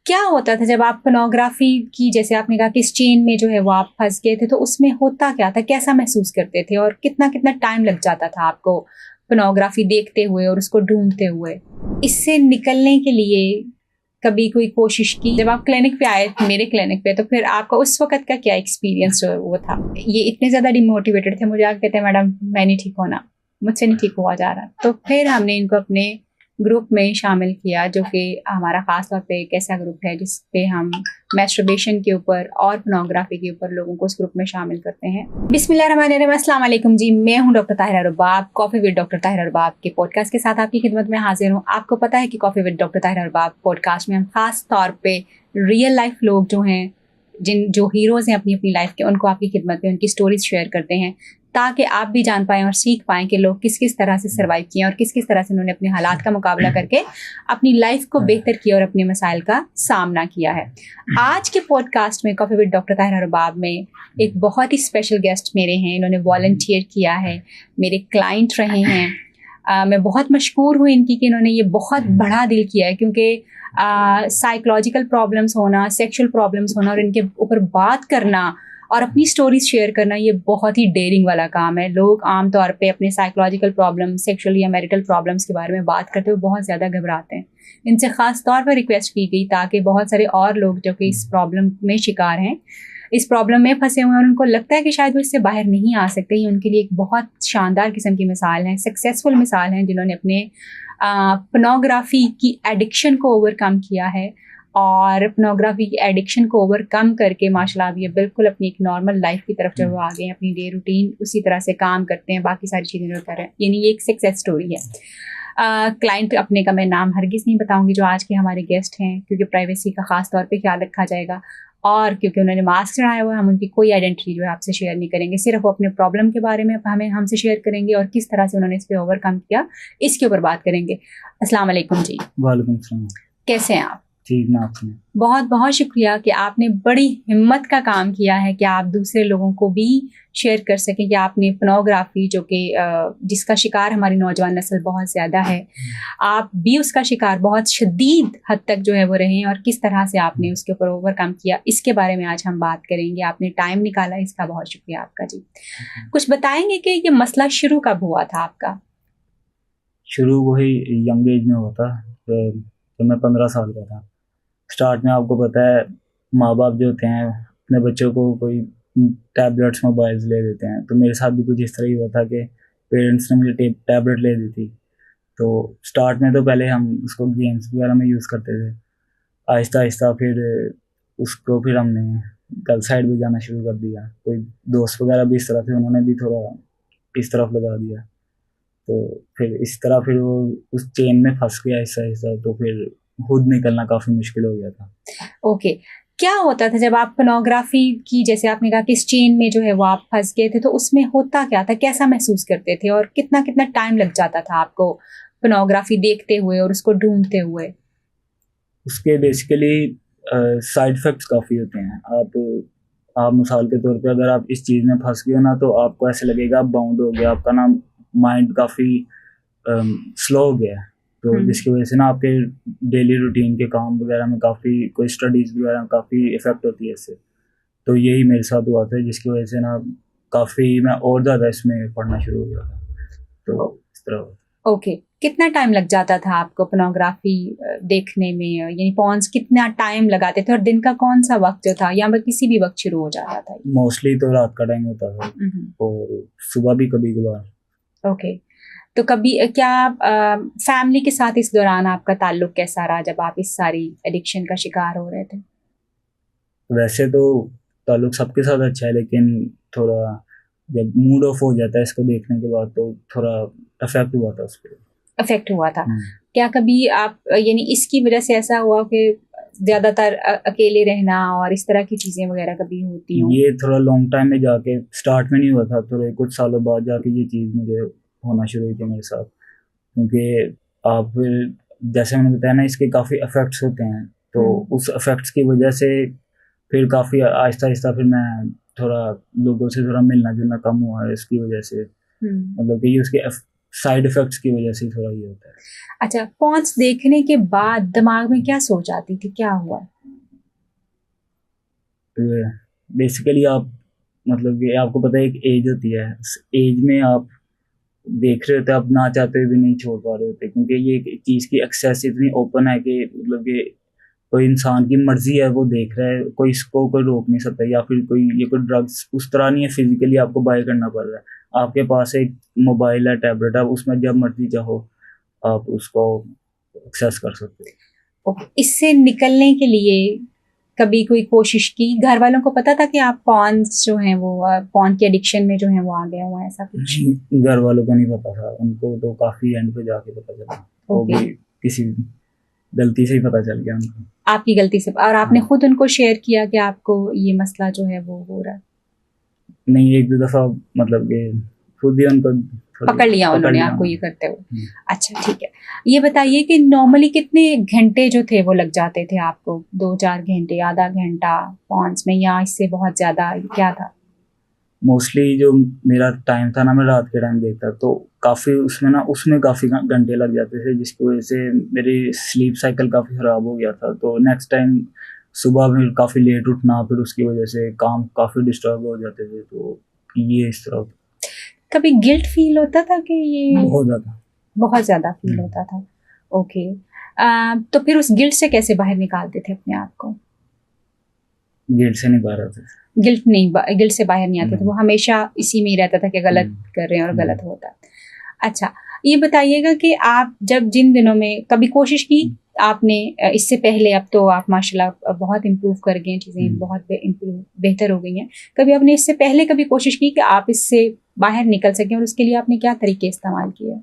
क्या होता था जब आप पोर्नोग्राफी की, जैसे आपने कहा कि इस चेन में जो है वो आप फंस गए थे, तो उसमें होता क्या था, कैसा महसूस करते थे और कितना कितना टाइम लग जाता था आपको पोर्नोग्राफी देखते हुए और उसको ढूंढते हुए? इससे निकलने के लिए कभी कोई कोशिश की? जब आप क्लिनिक पे आए, मेरे क्लिनिक पे, तो फिर आपका उस वक्त का क्या एक्सपीरियंस जो वो था? ये इतने ज़्यादा डिमोटिवेटेड थे, मुझे आके कहते हैं मैडम मैं नहीं ठीक होना, मुझसे नहीं ठीक हुआ जा रहा। तो फिर हमने इनको अपने ग्रुप में शामिल किया, जो कि हमारा ख़ास तौर पे एक ऐसा ग्रुप है जिस पे हम मैस्टरबेशन के ऊपर और पोर्नोग्राफी के ऊपर लोगों को उस ग्रुप में शामिल करते हैं। बिस्मिल्लाहिर्रहमानिर्रहीम, अस्सलाम वालेकुम जी। मैं हूं doctor Tahira Rubab, coffee with doctor Tahira Rubab के पॉडकास्ट के साथ आपकी खिदमत में हाजिर हूं। आपको पता है कि coffee with doctor Tahira Rubab podcast में हम ख़ास तौर पे रियल लाइफ लोग जो हैं, जो हीरोज़ हैं अपनी अपनी लाइफ के, उनको आपकी खिदमत में उनकी स्टोरीज शेयर करते हैं, ताकि आप भी जान पाएँ और सीख पाएँ कि लोग किस किस तरह से सर्वाइव किए और किस किस तरह से उन्होंने अपने हालात का मुकाबला करके अपनी लाइफ को बेहतर किया और अपने मसाइल का सामना किया है। आज के पॉडकास्ट में कॉफ़ी विद डॉक्टर ताहिरा रुबाब में एक बहुत ही स्पेशल गेस्ट मेरे हैं। इन्होंने वॉलंटियर किया है, मेरे क्लाइंट रहे हैं। मैं बहुत मशकूर हूँ इनकी कि इन्होंने ये बहुत बड़ा दिल किया है, क्योंकि साइकोलॉजिकल प्रॉब्लम्स होना, सेक्शुअल प्रॉब्लम्स होना और इनके ऊपर बात करना और अपनी स्टोरीज शेयर करना, ये बहुत ही डेयरिंग वाला काम है। लोग आमतौर पे अपने साइकोलॉजिकल प्रॉब्लम, सेक्शुअल या मैरिटल प्रॉब्लम्स के बारे में बात करते हुए बहुत ज़्यादा घबराते हैं। इनसे ख़ास तौर पर रिक्वेस्ट की गई ताकि बहुत सारे और लोग जो कि इस प्रॉब्लम में शिकार हैं, इस प्रॉब्लम में फंसे हुए हैं और उनको लगता है कि शायद वो इससे बाहर नहीं आ सकते, ये उनके लिए एक बहुत शानदार किस्म की मिसाल है, सक्सेसफुल मिसाल हैं, जिन्होंने अपने पोर्नोग्राफी की एडिक्शन को ओवरकम किया है और पोर्नोग्राफी की एडिक्शन को ओवरकम करके माशाल्लाह अब ये बिल्कुल अपनी एक नॉर्मल लाइफ की तरफ जो वो आ गए हैं, अपनी डे रूटीन उसी तरह से काम करते हैं, बाकी सारी चीज़ें जो कर रहे हैं, यानी ये एक सक्सेस स्टोरी है। क्लाइंट अपने का मैं नाम हरगिज़ नहीं बताऊंगी जो आज के हमारे गेस्ट हैं, क्योंकि प्राइवेसी का ख़ास तौर पे ख्याल रखा जाएगा और क्योंकि उन्होंने मास्क चढ़ाया हुआ है, हम उनकी कोई आइडेंटिटी जो है आपसे शेयर नहीं करेंगे। सिर्फ वो अपने प्रॉब्लम के बारे में हमसे शेयर करेंगे और किस तरह से उन्होंने इस पर ओवरकम किया, इसके ऊपर बात करेंगे। अस्सलाम वालेकुम जी। वालेकुम सलाम। कैसे हैं आप? ठीक ना आपने? बहुत बहुत शुक्रिया कि आपने बड़ी हिम्मत का काम किया है कि आप दूसरे लोगों को भी शेयर कर सकें कि आपने पोर्नोग्राफी, जो कि जिसका शिकार हमारी नौजवान नस्ल बहुत ज़्यादा है, आप भी उसका शिकार बहुत शदीद हद तक जो है वो रहे हैं और किस तरह से आपने उसके ऊपर ओवरकम किया, इसके बारे में आज हम बात करेंगे। आपने टाइम निकाला, इसका बहुत शुक्रिया आपका जी। कुछ बताएंगे कि ये मसला शुरू कब हुआ था आपका? शुरू वही यंग एज में हुआ था, जब मैं 15 साल का था। स्टार्ट में आपको पता है माँ बाप जो होते हैं अपने बच्चों को कोई टैबलेट्स, मोबाइल्स ले देते हैं, तो मेरे साथ भी कुछ इस तरह ही हुआ था कि पेरेंट्स ने मुझे टैबलेट ले दी थी। तो स्टार्ट में तो पहले हम उसको गेम्स वगैरह में यूज़ करते थे, आहिस्ता आहिस्ता फिर उसको फिर हमने गलत साइड भी जाना शुरू कर दिया। कोई दोस्त वगैरह भी इस तरह थे, उन्होंने भी थोड़ा इस तरफ लगा दिया, तो फिर इस तरह फिर वो उस चेन में फंस गया आहिस्ता आहिस्ता, तो फिर खुद निकलना काफ़ी मुश्किल हो गया था। ओके, क्या होता था जब आप पोर्नोग्राफी की, जैसे आपने कहा कि इस चेन में जो है वो आप फंस गए थे, तो उसमें होता क्या था, कैसा महसूस करते थे और कितना कितना टाइम लग जाता था आपको पोर्नोग्राफी देखते हुए और उसको ढूंढते हुए? उसके बेसिकली साइड इफ़ेक्ट्स काफ़ी होते हैं। आप मिसाल के तौर पे अगर आप इस चीज़ में फंस गए हो ना, तो आपको ऐसे लगेगा आप बाउंड हो गया, आपका ना माइंड काफ़ी स्लो हो गया है, तो जिसकी वजह से ना आपके डेली रूटीन के काम वगैरह में काफ़ी, कोई स्टडीज़ वगैरह में काफ़ी इफ़ेक्ट होती है इससे। तो यही मेरे साथ हुआ था, जिसकी वजह से ना काफ़ी मैं और ज़्यादा इसमें पढ़ना शुरू हो गया था, तो इस तरह। ओके, कितना टाइम लग जाता था आपको पोर्नोग्राफी देखने में, यानी पॉन्स कितना टाइम लगाते थे और दिन का कौन सा वक्त जो था, या किसी भी वक्त शुरू हो जाता था? मोस्टली तो रात का टाइम होता था और सुबह भी कभी कभार। ओके, तो कभी क्या फैमिली के साथ इस दौरान आपका ताल्लुक कैसा रहा जब आप इस सारी एडिक्शन का शिकार हो रहे थे? वैसे तो ताल्लुक सबके साथ अच्छा है, लेकिन थोड़ा जब मूड ऑफ हो जाता है इसको देखने के बाद, तो थोड़ा अफेक्ट हुआ था उस पर। अफेक्ट हुआ था। क्या कभी आप, यानी इसकी वजह से ऐसा हुआ कि ज़्यादातर अकेले रहना और इस तरह की चीज़ें वगैरह कभी होती हों? ये थोड़ा लॉन्ग टाइम में जाके, स्टार्ट में नहीं हुआ था, थोड़े कुछ सालों बाद जाके ये चीज़ मुझे होना शुरू हुई थी मेरे साथ। क्योंकि आप जैसे मैंने बताया ना, इसके काफ़ी इफ़ेक्ट्स होते हैं, तो उस इफ़ेक्ट्स की वजह से फिर काफ़ी आहिस्ता आहिस्ता फिर मैं थोड़ा लोगों से थोड़ा मिलना जुलना कम हुआ है इसकी वजह से। मतलब कि ये उसके साइड इफ़ेक्ट्स की वजह से थोड़ा ये होता है। अच्छा, पॉन्स देखने के बाद दिमाग में क्या सोच आती थी, क्या हुआ? बेसिकली आप मतलब कि आपको पता है एक एज होती है, उस एज में आप देख रहे होते हैं, आप ना चाहते हुए भी नहीं छोड़ पा रहे होते, क्योंकि ये एक चीज़ की एक्सेस इतनी ओपन है कि मतलब कि कोई इंसान की मर्जी है वो देख रहा है, कोई इसको कोई रोक नहीं सकता। या फिर कोई ये कोई ड्रग्स उस तरह नहीं है फिजिकली आपको बाय करना पड़ रहा है, आपके पास एक मोबाइल है, टैबलेट है, उसमें जब मर्जी चाहो आप उसको एक्सेस कर सकते हो। ओके, इससे निकलने के लिए कभी कोई कोशिश की? घर वालों को पता था कि आप पॉन्स जो हैं वो पॉन के एडिक्शन में जो है वो आ गए हुए हैं, ऐसा कुछ? घर वालों को नहीं पता था, उनको तो काफी एंड पे जाके पता चला, वो ओके, भी किसी गलती से ही पता चल गया उनको। आपकी गलती से? और आपने हाँ। खुद उनको शेयर किया कि आपको ये मसला जो है वो हो रहा है? नहीं, एक दो दफा मतलब कि खुद ही उनको पकड़ लिया पकड़ उन्होंने लिया आपको उन्होंने। ये करते हुए? अच्छा, ठीक है। ये बताइए कि नॉर्मली कितने घंटे जो थे वो लग जाते थे आपको? 2-4 घंटे, आधा घंटा पॉन्स में, या इससे बहुत ज़्यादा, क्या था? मोस्टली जो मेरा टाइम था ना, मैं रात के टाइम देखता, तो काफ़ी उसमें काफ़ी घंटे लग जाते थे, जिसकी वजह से मेरी स्लीप साइकिल काफ़ी ख़राब हो गया था। तो नेक्स्ट टाइम सुबह में काफ़ी लेट उठना, फिर उसकी वजह से काम काफ़ी डिस्टर्ब हो जाते थे, तो ये इस तरह कभी गिल्ट फील होता था कि ये? बहुत ज़्यादा। बहुत ज़्यादा फील होता था। ओके। तो फिर उस गिल्ट से कैसे बाहर निकालते थे अपने आप को? गिल्ट से नहीं पा रहे थे। गिल्ट से बाहर नहीं आते थे, वो हमेशा इसी में ही रहता था कि गलत कर रहे हैं और गलत होता है। अच्छा, ये बताइएगा कि आप जब जिन दिनों में कभी कोशिश की आपने, इससे पहले, अब तो आप माशाल्लाह बहुत इम्प्रूव कर गए हैं, चीज़ें बहुत बेहतर हो गई हैं, कभी आपने इससे पहले कभी कोशिश की कि आप इससे बाहर निकल सकें, और उसके लिए आपने क्या तरीके इस्तेमाल किए?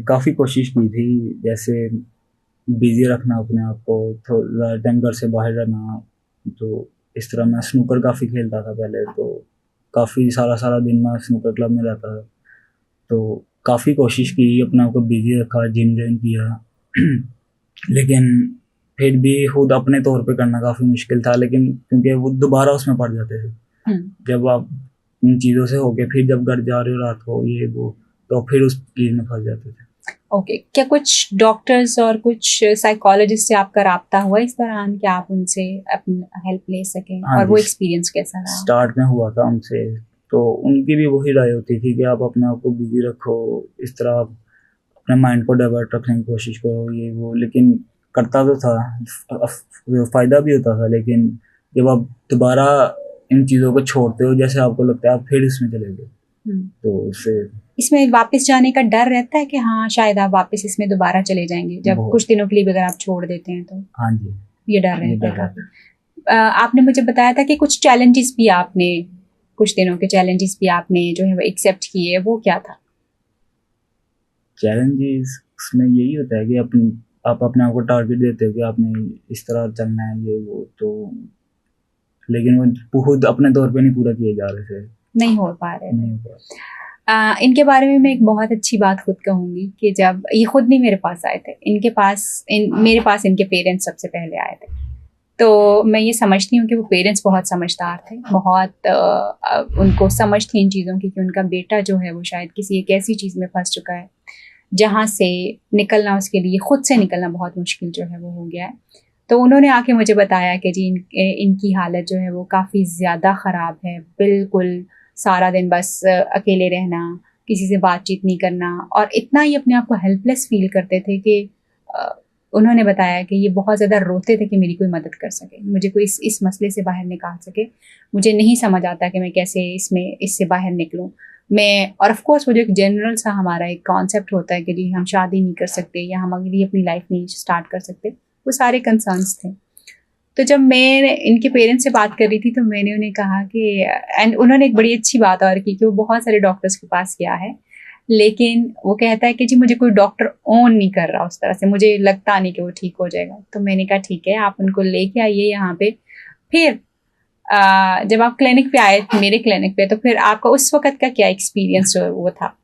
काफ़ी कोशिश की थी, जैसे बिजी रखना अपने आप को, थोड़ा टाइम घर से बाहर रहना। तो इस तरह मैं स्नूकर काफ़ी खेलता था पहले, तो काफ़ी सारा सारा दिन मैं स्नूकर क्लब में रहता था। तो काफ़ी कोशिश की, अपने आप को बिजी रखा, जिम ज्वाइन किया लेकिन फिर भी खुद अपने तौर पे करना काफ़ी मुश्किल था, लेकिन क्योंकि वो दोबारा उसमें पड़ जाते थे। जब आप इन चीज़ों से होके फिर जब घर जा रहे हो रात को ये वो, तो फिर उस चीज़ में फंस जाते थे। ओके, क्या कुछ डॉक्टर्स और कुछ साइकोलॉजिस्ट से आपका राब्ता हुआ इस दौरान कि आप उनसे अपनी हेल्प ले सकें? हाँ और जी, वो एक्सपीरियंस कैसा रहा? स्टार्ट में हुआ था उनसे, तो उनकी भी वही राय होती थी कि आप अपने आप को बिजी रखो, इस तरह आप अपने माइंड को डाइवर्ट रखने की कोशिश करो ये वो। लेकिन करता तो था, फ़ायदा भी होता था, लेकिन जब आप दोबारा इन चीज़ों को छोड़ते हो, जैसे आपको लगता है आप फिर इसमें चले गए, तो उससे इसमें वापस जाने का डर रहता है कि हाँ शायद आप वापस इसमें दोबारा चले जाएंगे, जब बहुत। कुछ दिनों के लिए भी अगर आप छोड़ देते हैं तो? हाँ जी, ये डर ये रहता है डर काफी। आपने मुझे बताया था कि कुछ चैलेंजेस भी आपने, कुछ दिनों के चैलेंजेस भी आपने जो है वो एक्सेप्ट किए, वो क्या था? चैलेंजेस उसमें यही होता है कि आप अपने आप को टारगेट देते हो कि आपने इस तरह चलना है ये वो, तो लेकिन वो खुद अपने तौर पे नहीं पूरा किए जा रहे थे, नहीं हो पा रहे थे। नहीं हो पा रहा। इनके बारे में मैं एक बहुत अच्छी बात खुद कहूँगी कि जब ये खुद नहीं मेरे पास आए थे, मेरे पास इनके पेरेंट्स सबसे पहले आए थे। तो मैं ये समझती हूँ कि वो पेरेंट्स बहुत समझदार थे, बहुत उनको समझ थी इन चीज़ों की कि उनका बेटा जो है वो शायद किसी एक ऐसी चीज़ में फंस चुका है जहाँ से निकलना, उसके लिए खुद से निकलना बहुत मुश्किल जो है वो हो गया है। तो उन्होंने आके मुझे बताया कि जी इनकी हालत जो है वो काफ़ी ज़्यादा ख़राब है, बिल्कुल सारा दिन बस अकेले रहना, किसी से बातचीत नहीं करना, और इतना ही अपने आप को हेल्पलेस फील करते थे कि उन्होंने बताया कि ये बहुत ज़्यादा रोते थे कि मेरी कोई मदद कर सके, मुझे कोई इस मसले से बाहर निकाल सके। मुझे नहीं समझ आता कि मैं कैसे इससे बाहर निकलूँ मैं। और ऑफ कोर्स वो जो एक जनरल सा हमारा एक कॉन्सेप्ट होता है कि जी हम शादी नहीं कर सकते या हम अगली अपनी लाइफ नहीं स्टार्ट कर सकते, वो सारे कंसर्न्स थे। तो जब मैं इनके पेरेंट्स से बात कर रही थी तो मैंने उन्हें कहा कि, एंड उन्होंने एक बड़ी अच्छी बात और की कि वो बहुत सारे डॉक्टर्स के पास गया है, लेकिन वो कहता है कि जी मुझे कोई डॉक्टर ओन नहीं कर रहा उस तरह से, मुझे लगता नहीं कि वो ठीक हो जाएगा। तो मैंने कहा ठीक है, आप उनको लेके आइए यहाँ पे। फिर जब आप क्लिनिक पे आए, मेरे क्लिनिक पे, तो फिर आपका उस वक्त का क्या एक्सपीरियंस जो वो था?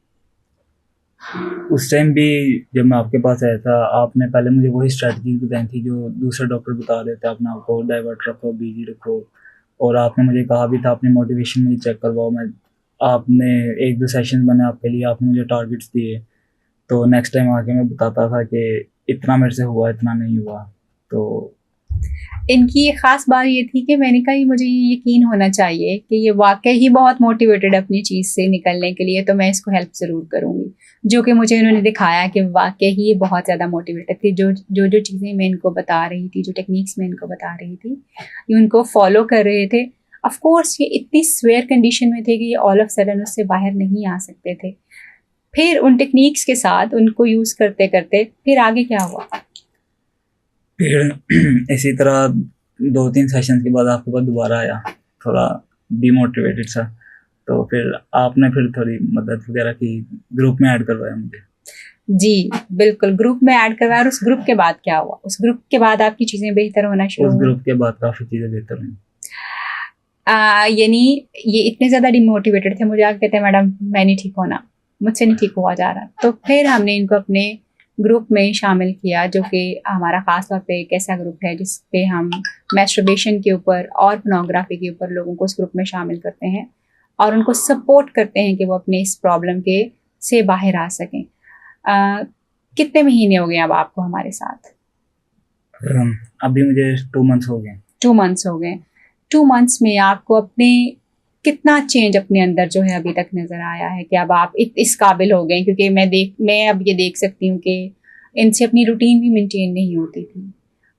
उस टाइम भी जब मैं आपके पास आया था, आपने पहले मुझे वही स्ट्रेटजी बताई थी जो दूसरे डॉक्टर बता रहे थे, अपने आप को डाइवर्ट रखो, बिजी रखो। और आपने मुझे कहा भी था अपनी मोटिवेशन में चेक करवाओ। मैं आपने 1-2 सेशन बने आपके लिए, आपने मुझे टारगेट्स दिए, तो नेक्स्ट टाइम आके मैं बताता था कि इतना मेरे से हुआ, इतना नहीं हुआ। तो इनकी ये ख़ास बात ये थी कि मैंने कहा मुझे ये यकीन होना चाहिए कि ये वाकई ही बहुत मोटिवेटेड है अपनी चीज़ से निकलने के लिए, तो मैं इसको हेल्प ज़रूर करूँगी। जो कि मुझे इन्होंने दिखाया कि वाकई ही ये बहुत ज़्यादा मोटिवेटेड थी। जो चीज़ें मैं इनको बता रही थी, जो टेक्निक्स मैं इनको बता रही थी, ये उनको फॉलो कर रहे थे। ऑफ कोर्स ये इतनी स्वेयर कंडीशन में थे कि ये ऑल ऑफ सडन उससे बाहर नहीं आ सकते थे। फिर उन टेक्निक्स के साथ उनको यूज़ करते करते फिर आगे क्या हुआ? फिर इसी तरह 2-3 सेशन के बाद आपके पास दोबारा आया, थोड़ा डिमोटिवेटेड सा, तो फिर आपने फिर थोड़ी मदद वगैरह की, ग्रुप में ऐड करवाया मुझे। जी, बिल्कुल, ग्रुप में ऐड करवाया। और उस ग्रुप के बाद क्या हुआ? उस ग्रुप के बाद आपकी चीज़ें बेहतर होना शुरू उस हुई? ग्रुप के बाद काफ़ी चीज़ें बेहतर हुई। यानी ये इतने ज़्यादा डिमोटिवेटेड थे, मुझे आके कहते हैं मैडम मैं नहीं ठीक होना, मुझसे नहीं ठीक हुआ जा रहा। तो फिर हमने इनको अपने ग्रुप में शामिल किया, जो कि हमारा ख़ास तौर पे एक ऐसा ग्रुप है जिस पे हम मैस्टरबेशन के ऊपर और पोर्नोग्राफी के ऊपर लोगों को उस ग्रुप में शामिल करते हैं और उनको सपोर्ट करते हैं कि वो अपने इस प्रॉब्लम के से बाहर आ सकें। कितने महीने हो गए अब आपको हमारे साथ? अभी मुझे 2 मंथ्स हो गए। 2 मंथ्स हो गए। 2 मंथ्स में आपको अपने कितना चेंज अपने अंदर जो है अभी तक नज़र आया है कि अब आप इस काबिल हो गए? क्योंकि मैं अब ये देख सकती हूँ कि इनसे अपनी रूटीन भी मेंटेन नहीं होती थी।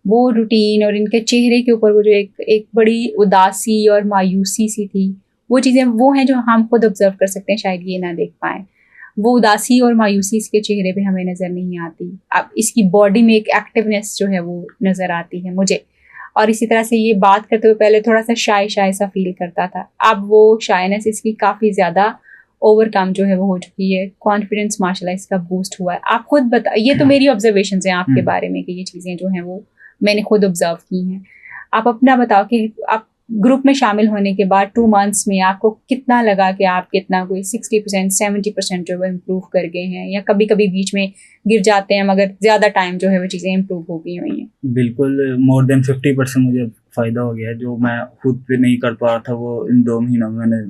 वो रूटीन और इनके चेहरे के ऊपर वो जो एक बड़ी उदासी और मायूसी सी थी, वो चीज़ें वो हैं जो हम खुद ऑब्ज़र्व कर सकते हैं, शायद ये ना देख पाएँ। वो उदासी और मायूसी इसके चेहरे पे हमें नज़र नहीं आती। अब इसकी बॉडी में एक एक्टिवनेस जो है वो नज़र आती है मुझे। और इसी तरह से ये बात करते हुए पहले थोड़ा-सा शाय सा फ़ील करता था। अब वो शायनेस इसकी काफ़ी ज़्यादा ओवरकम जो है वो हो चुकी है। कॉन्फिडेंस माशाल्लाह इसका बूस्ट हुआ है। आप खुद ये तो मेरी ऑब्ज़र्वेशंस हैं आपके बारे में कि ये चीज़ें जो हैं वो मैंने खुद ऑब्ज़र्व की हैं। आप अपना बताओ कि आप ग्रुप में शामिल होने के बाद 2 मंथ्स में आपको कितना लगा कि आप कितना कोई 60% 70% जो है इम्प्रूव कर गए हैं, या कभी-कभी बीच में गिर जाते हैं मगर ज़्यादा टाइम जो है वो चीज़ें इम्प्रूव हो गई हुई हैं? बिल्कुल, मोर देन 50% मुझे फ़ायदा हो गया है। जो मैं खुद भी नहीं कर पा रहा था, वो इन 2 महीनों में मैंने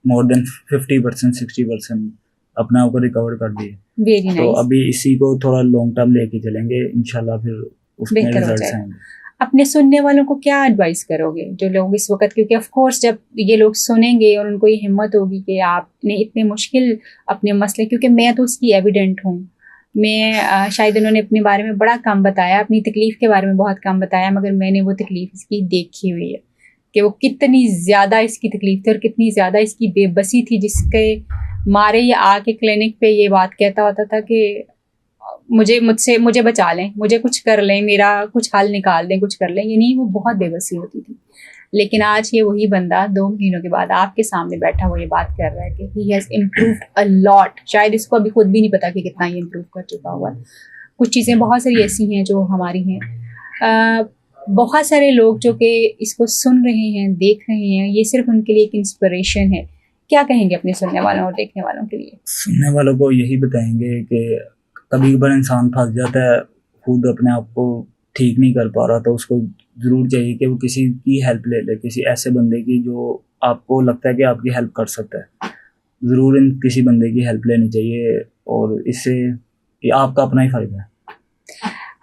मोर देन 50% 60% अपने आप को रिकवर कर दिए। Very nice. तो अभी इसी को थोड़ा लॉन्ग टर्म लेके चलेंगे, इंशाल्लाह फिर उसमें बेहतर हो रिजल्ट्स जाएगा। आएँगे। अपने सुनने वालों को क्या एडवाइस करोगे जो लोग इस वक्त, क्योंकि ऑफ कोर्स जब ये लोग सुनेंगे और उनको ये हिम्मत होगी कि आपने इतने मुश्किल अपने मसले, क्योंकि मैं तो उसकी एविडेंट हूँ, मैं शायद उन्होंने अपने बारे में बड़ा कम बताया, अपनी तकलीफ़ के बारे में बहुत कम बताया, मगर मैंने वो तकलीफ़ इसकी देखी हुई है कि वो कितनी ज़्यादा इसकी तकलीफ़ थी और कितनी ज़्यादा इसकी बेबसी थी, जिसके मारे ये आके क्लिनिक पे ये बात कहता होता था कि मुझे बचा लें, मुझे कुछ कर लें, मेरा कुछ हल निकाल दें, कुछ कर लें। यानी वो बहुत बेबसी होती थी। लेकिन आज ये वही बंदा 2 महीनों के बाद आपके सामने बैठा हुआ ये बात कर रहा है कि he has improved a lot. शायद इसको अभी खुद भी नहीं पता कि कितना ये इम्प्रूव कर चुका हुआ है। कुछ चीज़ें बहुत सारी ऐसी हैं जो हमारी हैं। बहुत सारे लोग जो कि इसको सुन रहे हैं, देख रहे हैं, ये सिर्फ़ उनके लिए एक इंस्पिरेशन है। क्या कहेंगे अपने सुनने वालों और देखने वालों के लिए? सुनने वालों को यही बताएँगे कि कभी-कभार इंसान फँस जाता है, खुद अपने आप को ठीक नहीं कर पा रहा, तो उसको ज़रूर चाहिए कि वो किसी की हेल्प ले ले, किसी ऐसे बंदे की जो आपको लगता है कि आपकी हेल्प कर सकता है। ज़रूर इन किसी बंदे की हेल्प लेनी चाहिए, और इससे ये आपका अपना ही फ़ायदा है।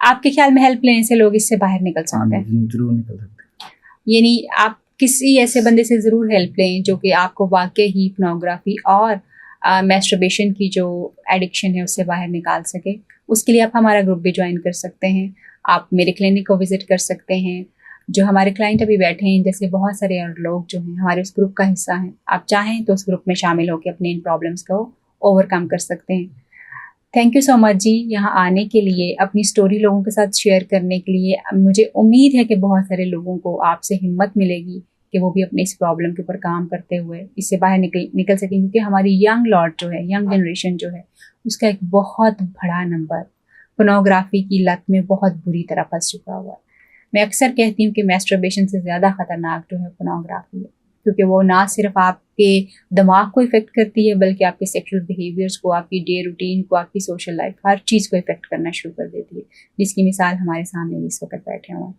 आपके ख्याल में हेल्प लेने से लोग इससे बाहर निकल हाँ सकते हैं? जी, ज़रूर निकल सकते हैं। यानी आप किसी ऐसे बंदे से ज़रूर हेल्प लें जो कि आपको वाक़ई ही पोर्नोग्राफ़ी और मैस्टरबेशन की जो एडिक्शन है उससे बाहर निकाल सके। उसके लिए आप हमारा ग्रुप भी जॉइन कर सकते हैं। आप मेरे क्लिनिक को विज़िट कर सकते हैं। जो हमारे क्लाइंट अभी बैठे हैं, जैसे बहुत सारे और लोग जो हैं हमारे उस ग्रुप का हिस्सा हैं। आप चाहें तो उस ग्रुप में शामिल होकर अपने इन प्रॉब्लम्स को ओवरकम कर सकते हैं। थैंक यू सो मच जी, यहाँ आने के लिए, अपनी स्टोरी लोगों के साथ शेयर करने के लिए। मुझे उम्मीद है कि बहुत सारे लोगों को आपसे हिम्मत मिलेगी कि वो भी अपने इस प्रॉब्लम के ऊपर काम करते हुए इससे बाहर निकल सकें, क्योंकि हमारी यंग लॉट जो है, यंग जनरेशन जो है, उसका एक बहुत बड़ा नंबर पोर्नोग्राफी की लत में बहुत बुरी तरह फंस चुका हुआ है। मैं अक्सर कहती हूँ कि मैस्टरबेशन से ज़्यादा ख़तरनाक जो है पोर्नोग्राफी है, क्योंकि वो ना सिर्फ आपके दिमाग को इफ़ेक्ट करती है, बल्कि आपके सेक्सुअल बिहेवियर्स को, आपकी डे रूटीन को, आपकी सोशल लाइफ, हर चीज़ को इफ़ेक्ट करना शुरू कर देती है, जिसकी मिसाल हमारे सामने इस वक्त बैठे हुए हैं।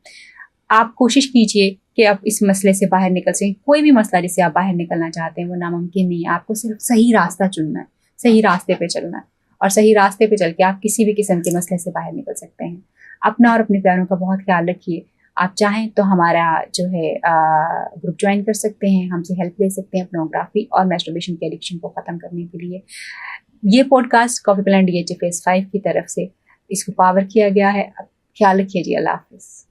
आप कोशिश कीजिए कि आप इस मसले से बाहर निकल सकें। कोई भी मसला जिससे आप बाहर निकलना चाहते हैं वो नामुमकिन नहीं है। आपको सिर्फ सही रास्ता चुनना है, सही रास्ते पे चलना है, और सही रास्ते पे चल के आप किसी भी किस्म के मसले से बाहर निकल सकते हैं। अपना और अपने प्यारों का बहुत ख्याल रखिए। आप चाहें तो हमारा जो है ग्रुप ज्वाइन कर सकते हैं, हमसे हेल्प ले सकते हैं पोर्नोग्राफी और मैस्टरबेशन के एडिक्शन को ख़त्म करने के लिए। ये podcast coffee plan DHA Phase 5 की तरफ से इसको पावर किया गया है। ख्याल रखिए जी, अल्लाह हाफिज़।